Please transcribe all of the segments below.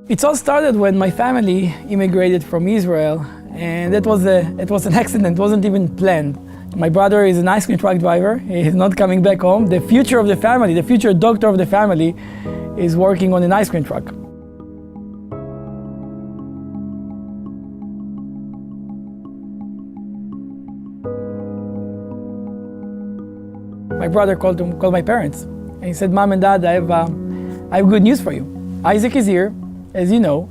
It all started when my family immigrated from Israel, and it was an accident, it wasn't even planned. My brother is an ice cream truck driver. He's not coming back home. The future of the family, the future doctor of the family, is working on an ice cream truck. My brother called my parents, and he said, "Mom and Dad, I have good news for you. Isaac is here, as you know,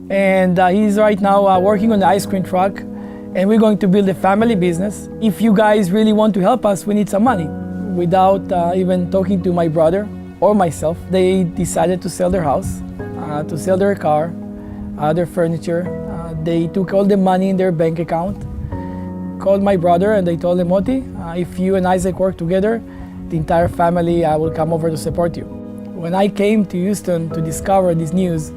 and he's right now working on the ice cream truck, and we're going to build a family business. If you guys really want to help us, we need some money." Without even talking to my brother or myself, they decided to sell their house, to sell their car, their furniture. They took all the money in their bank account, called my brother, and they told him, "Moti, if you and Isaac work together, the entire family will come over to support you." When I came to Houston to discover this news,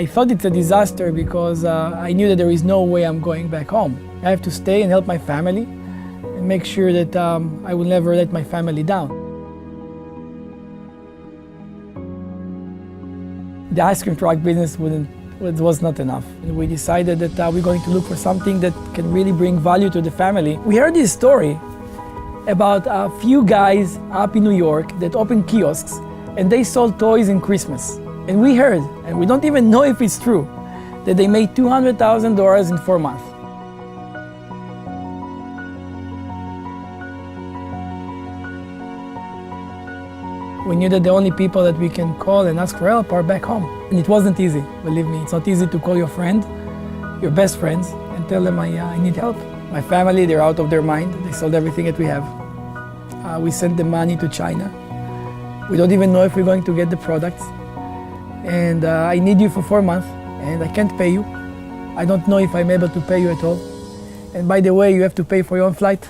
I thought it's a disaster because I knew that there is no way I'm going back home. I have to stay and help my family and make sure that I will never let my family down. The ice cream truck business was not enough. We decided that we're going to look for something that can really bring value to the family. We heard this story about a few guys up in New York that opened kiosks and they sold toys in Christmas. And we heard, and we don't even know if it's true, that they made $200,000 in 4 months. We knew that the only people that we can call and ask for help are back home. And it wasn't easy, believe me. It's not easy to call your friend, your best friends, and tell them I need help. My family, they're out of their mind. They sold everything that we have. We sent the money to China. We don't even know if we're going to get the products. And I need you for 4 months, and I can't pay you. I don't know if I'm able to pay you at all. And by the way, you have to pay for your own flight.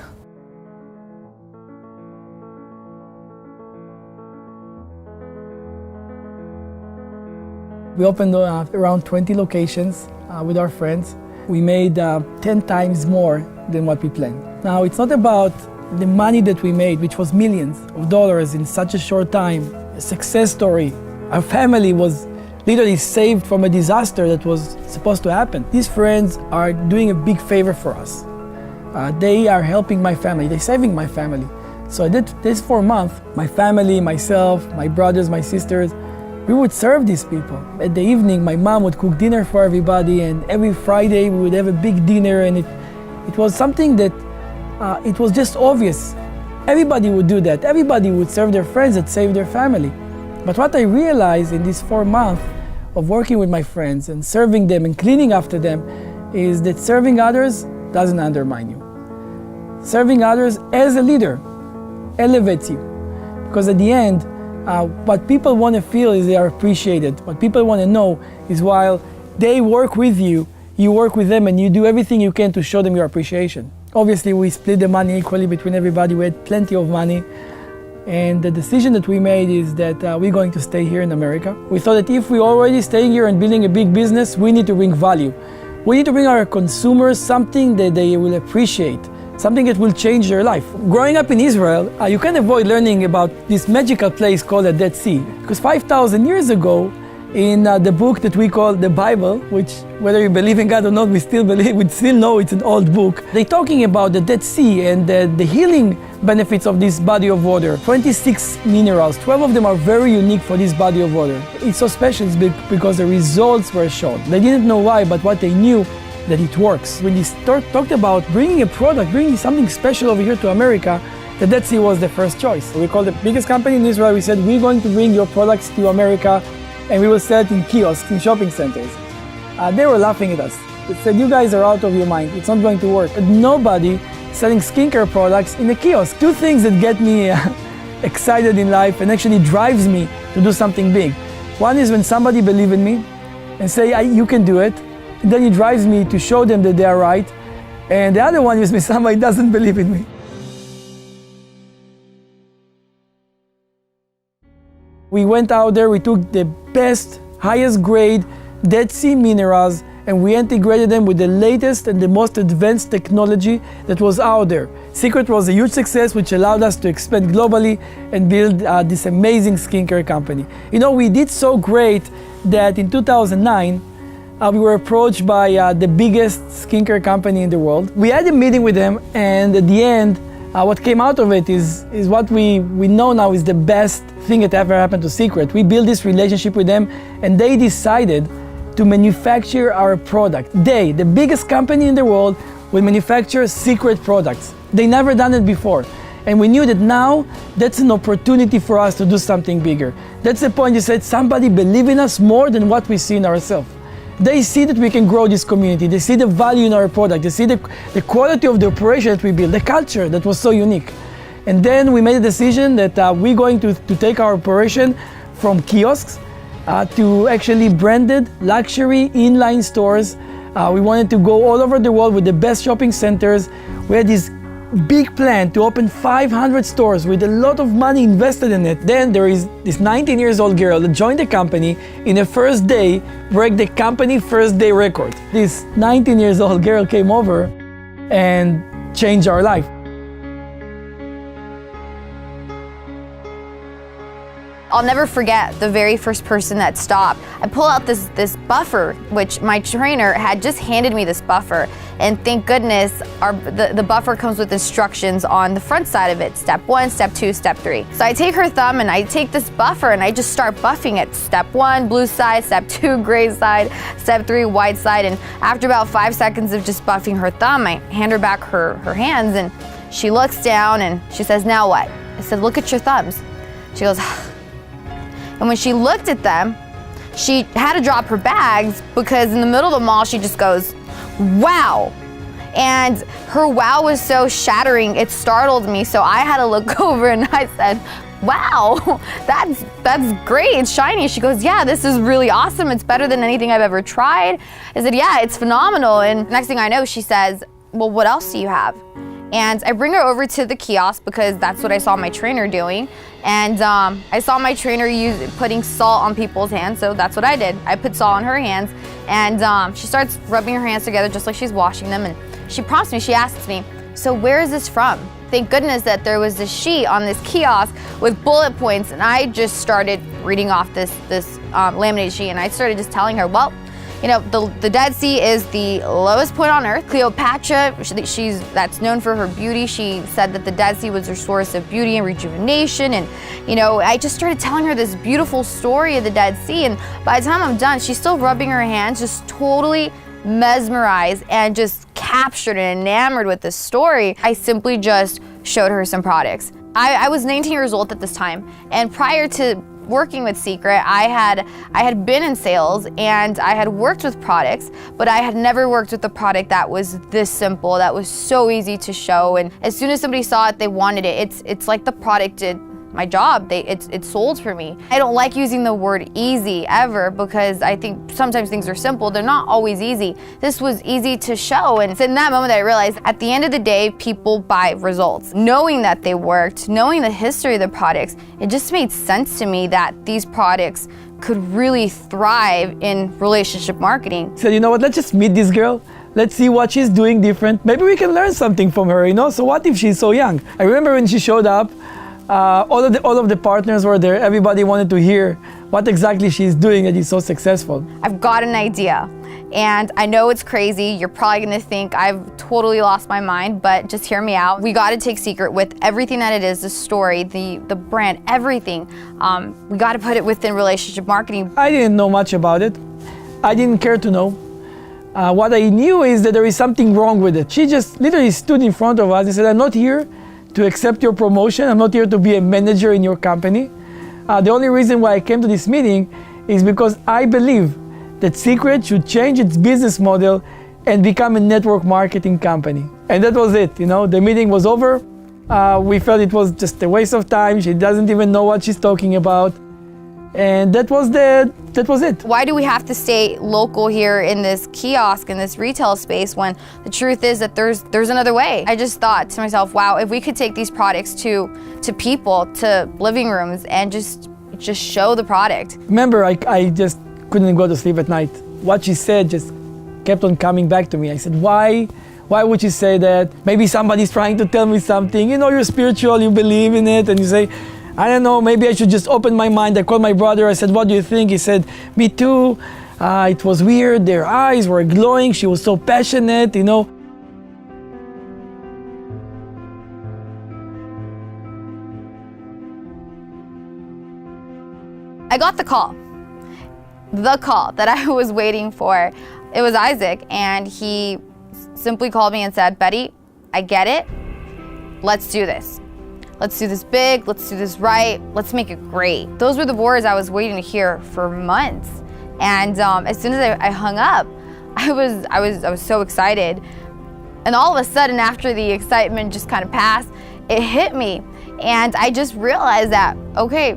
We opened around 20 locations with our friends. We made 10 times more than what we planned. Now, it's not about the money that we made, which was millions of dollars in such a short time, a success story. Our family was literally saved from a disaster that was supposed to happen. These friends are doing a big favor for us. They are helping my family, they're saving my family. So I did this 4 months. My family, myself, my brothers, my sisters, we would serve these people. At the evening, my mom would cook dinner for everybody, and every Friday we would have a big dinner, and it was something that it was just obvious. Everybody would do that. Everybody would serve their friends that saved their family. But what I realized in these 4 months of working with my friends and serving them and cleaning after them is that serving others doesn't undermine you. Serving others as a leader elevates you. Because at the end, what people want to feel is they are appreciated. What people want to know is while they work with you, you work with them and you do everything you can to show them your appreciation. Obviously, we split the money equally between everybody. We had plenty of money. And the decision that we made is that we're going to stay here in America. We thought that if we're already staying here and building a big business, we need to bring value. We need to bring our consumers something that they will appreciate, something that will change their life. Growing up in Israel, you can't avoid learning about this magical place called the Dead Sea. Because 5,000 years ago, in the book that we call the Bible, which whether you believe in God or not, we still know it's an old book. They're talking about the Dead Sea and the healing benefits of this body of water. 26 minerals, 12 of them are very unique for this body of water. It's so special because the results were shown. They didn't know why, but what they knew, that it works. When they talked about bringing a product, bringing something special over here to America, the Dead Sea was the first choice. We called the biggest company in Israel. We said, we're going to bring your products to America and we will sell it in kiosks, in shopping centers. They were laughing at us. They said, you guys are out of your mind. It's not going to work. And nobody selling skincare products in a kiosk. Two things that get me excited in life and actually drives me to do something big. One is when somebody believes in me and say, you can do it. And then it drives me to show them that they are right. And the other one is when somebody doesn't believe in me. We went out there, we took the best, highest grade Dead Sea minerals, and we integrated them with the latest and the most advanced technology that was out there. Seacret was a huge success, which allowed us to expand globally and build this amazing skincare company. You know, we did so great that in 2009, we were approached by the biggest skincare company in the world. We had a meeting with them, and at the end, what came out of it is what we know now is the best thing that ever happened to Seacret. We built this relationship with them, and they decided to manufacture our product. They, the biggest company in the world, will manufacture Seacret products. They never done it before. And we knew that now that's an opportunity for us to do something bigger. That's the point. You said somebody believe in us more than what we see in ourselves. They see that we can grow this community. They see the value in our product. They see the quality of the operation that we built, the culture that was so unique. And then we made a decision that we're going to take our operation from kiosks to actually branded luxury inline stores. We wanted to go all over the world with the best shopping centers. We had this big plan to open 500 stores with a lot of money invested in it. Then there is this 19-year-old girl that joined the company in the first day, break the company first day record. This 19-year-old girl came over and changed our life. I'll never forget the very first person that stopped. I pull out this buffer, which my trainer had just handed me this buffer. And thank goodness the buffer comes with instructions on the front side of it. Step 1, step 2, step 3. So I take her thumb and I take this buffer and I just start buffing it. Step 1, blue side, step 2, gray side, step 3, white side. And after about 5 seconds of just buffing her thumb, I hand her back her hands and she looks down and she says, "Now what?" I said, "Look at your thumbs." She goes, and when she looked at them, she had to drop her bags because in the middle of the mall, she just goes, "Wow." And her wow was so shattering, it startled me. So I had to look over and I said, "Wow, that's great, it's shiny." She goes, "Yeah, this is really awesome. It's better than anything I've ever tried." I said, "Yeah, it's phenomenal." And next thing I know, she says, "Well, what else do you have?" And I bring her over to the kiosk because that's what I saw my trainer doing. And I saw my trainer putting salt on people's hands, so that's what I did. I put salt on her hands, and she starts rubbing her hands together just like she's washing them. And she prompts me, she asks me, "So where is this from?" Thank goodness that there was this sheet on this kiosk with bullet points, and I just started reading off this laminated sheet, and I started just telling her, well, you know, the Dead Sea is the lowest point on Earth. Cleopatra, that's known for her beauty. She said that the Dead Sea was her source of beauty and rejuvenation. And, you know, I just started telling her this beautiful story of the Dead Sea. And by the time I'm done, she's still rubbing her hands, just totally mesmerized and just captured and enamored with this story. I simply just showed her some products. I was 19 years old at this time. And prior to working with Seacret, I had been in sales and I had worked with products, but I had never worked with a product that was this simple, that was so easy to show. And as soon as somebody saw it, they wanted it. It's like the product did my job. It sold for me. I don't like using the word easy ever because I think sometimes things are simple. They're not always easy. This was easy to show. And it's in that moment that I realized at the end of the day, people buy results. Knowing that they worked, knowing the history of the products, it just made sense to me that these products could really thrive in relationship marketing. So you know what, let's just meet this girl. Let's see what she's doing different. Maybe we can learn something from her, you know? So what if she's so young? I remember when she showed up, all of the partners were there. Everybody wanted to hear what exactly she's doing that is so successful. I've got an idea, and I know it's crazy. You're probably gonna think I've totally lost my mind, but just hear me out. We gotta take Seacret with everything that it is, the story, the brand, everything. We gotta put it within relationship marketing. I didn't know much about it. I didn't care to know. What I knew is that there is something wrong with it. She just literally stood in front of us and said, "I'm not here to accept your promotion. I'm not here to be a manager in your company. The only reason why I came to this meeting is because I believe that Seacret should change its business model and become a network marketing company." And that was it, you know, the meeting was over. We felt it was just a waste of time. She doesn't even know what she's talking about. And that was it. Why do we have to stay local here in this kiosk, in this retail space, when the truth is that there's another way? I just thought to myself, wow, if we could take these products to people, to living rooms, and just show the product. Remember, I just couldn't go to sleep at night. What she said just kept on coming back to me. I said, why would you say that? Maybe somebody's trying to tell me something. You know, you're spiritual, you believe in it, and you say, I don't know, maybe I should just open my mind. I called my brother, I said, what do you think? He said, me too. It was weird, their eyes were glowing, she was so passionate, you know. I got the call that I was waiting for. It was Isaac, and he simply called me and said, Betty, I get it. Let's do this. Let's do this big, let's do this right, let's make it great. Those were the words I was waiting to hear for months. And as soon as I hung up, I was so excited. And all of a sudden, after the excitement just kind of passed, it hit me. And I just realized that, okay,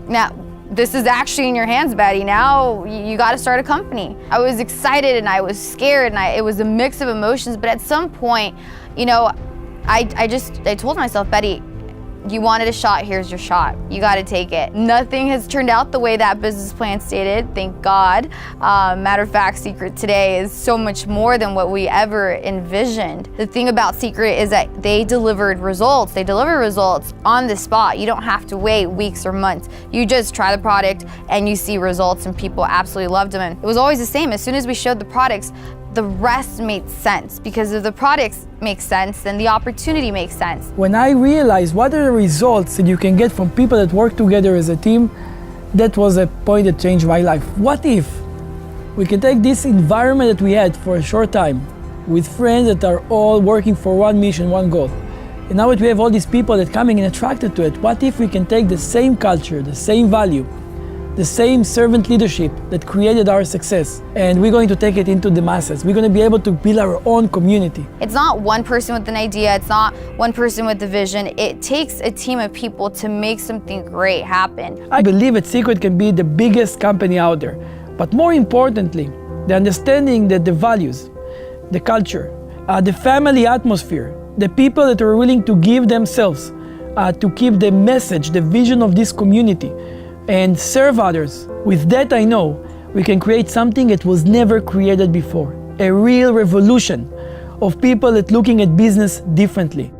now this is actually in your hands, Betty. Now you got to start a company. I was excited and I was scared, and it was a mix of emotions. But at some point, you know, I told myself, Betty, you wanted a shot, here's your shot. You got to take it. Nothing has turned out the way that business plan stated, thank God. Matter of fact, Seacret today is so much more than what we ever envisioned. The thing about Seacret is that they delivered results. They deliver results on the spot. You don't have to wait weeks or months. You just try the product and you see results, and people absolutely loved them. And it was always the same. As soon as we showed the products, the rest made sense, because if the products make sense, then the opportunity makes sense. When I realized what are the results that you can get from people that work together as a team, that was a point that changed my life. What if we can take this environment that we had for a short time with friends that are all working for one mission, one goal, and now that we have all these people that are coming and attracted to it, what if we can take the same culture, the same value, the same servant leadership that created our success, and we're going to take it into the masses. We're going to be able to build our own community. It's not one person with an idea, it's not one person with the vision. It takes a team of people to make something great happen. I believe that Seacret can be the biggest company out there, but more importantly, the understanding that the values, the culture, the family atmosphere, the people that are willing to give themselves to keep the message, the vision of this community, and serve others. With that, I know we can create something that was never created before. A real revolution of people that looking at business differently.